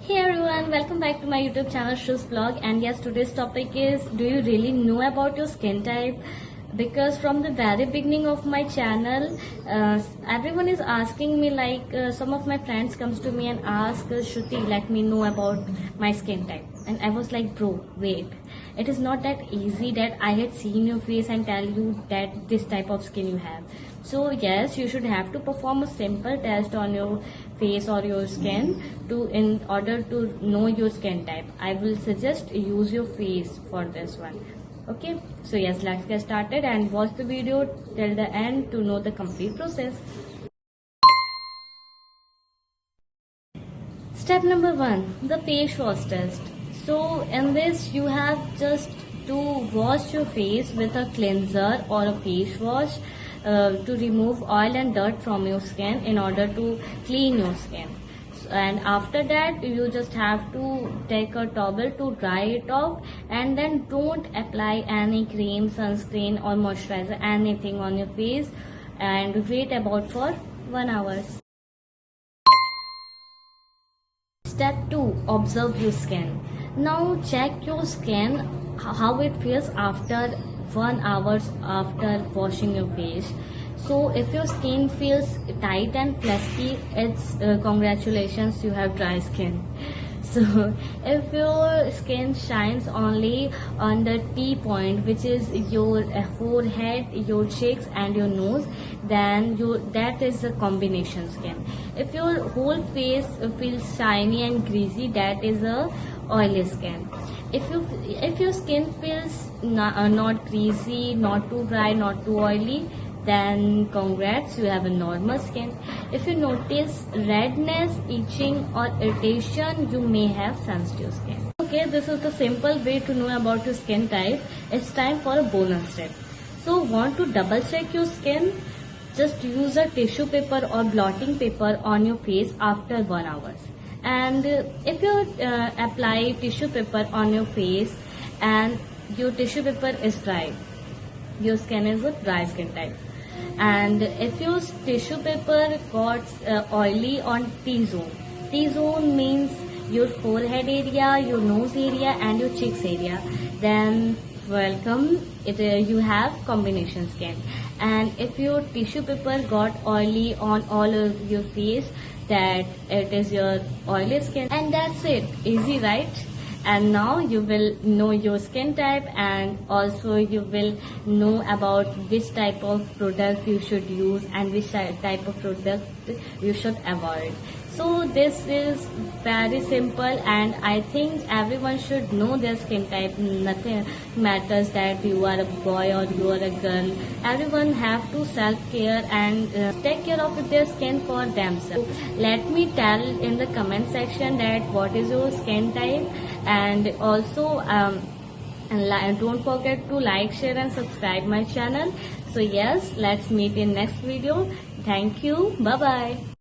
Hey everyone, welcome back to my YouTube channel Shru's Vlog. And yes, today's topic is, do you really know about your skin type? Because from the very beginning of my channel, everyone is asking me, some of my friends comes to me and ask, Shruti, let me know about my skin type. And I was like, bro, wait, it is not that easy that I had seen your face and tell you that this type of skin you have. So yes, you should have to perform a simple test on your face or your skin in order to know your skin type. I will suggest use your face for this one. Okay, so yes, let's get started and watch the video till the end to know the complete process. Step number 1, the face wash test. So in this you have just to wash your face with a cleanser or a face wash to remove oil and dirt from your skin in order to clean your skin. And after that you just have to take a towel to dry it off, and then don't apply any cream, sunscreen or moisturizer, anything on your face, and wait about for 1 hour. Step 2, observe your skin. Now check your skin, how it feels after 1 hour after washing your face. So if your skin feels tight and flaky, it's congratulations, you have dry skin. So if your skin shines only on the T point, which is your forehead, your cheeks and your nose, then that is a combination skin. If your whole face feels shiny and greasy, that is a oily skin. If your skin feels not greasy, not too dry, not too oily, then congrats, you have a normal skin. If you notice redness, itching or irritation, you may have sensitive skin. Okay, this is the simple way to know about your skin type. It's time for a bonus step. So want to double check your skin? Just use a tissue paper or blotting paper on your face after 1 hour. And if you apply tissue paper on your face and your tissue paper is dry, your skin is a dry skin type. And if your tissue paper got oily on T-zone, T-zone means your forehead area, your nose area and your cheeks area, then welcome, you have combination skin. And if your tissue paper got oily on all of your face, that it is your oily skin. And that's it, easy, right? And now you will know your skin type, and also you will know about which type of product you should use and which type of product you should avoid. So this is very simple, and I think everyone should know their skin type. Nothing matters that you are a boy or you are a girl. Everyone have to self-care and take care of their skin for themselves. Let me tell in the comment section that what is your skin type, and also and don't forget to like, share and subscribe my channel. So yes, let's meet in next video. Thank you. Bye bye.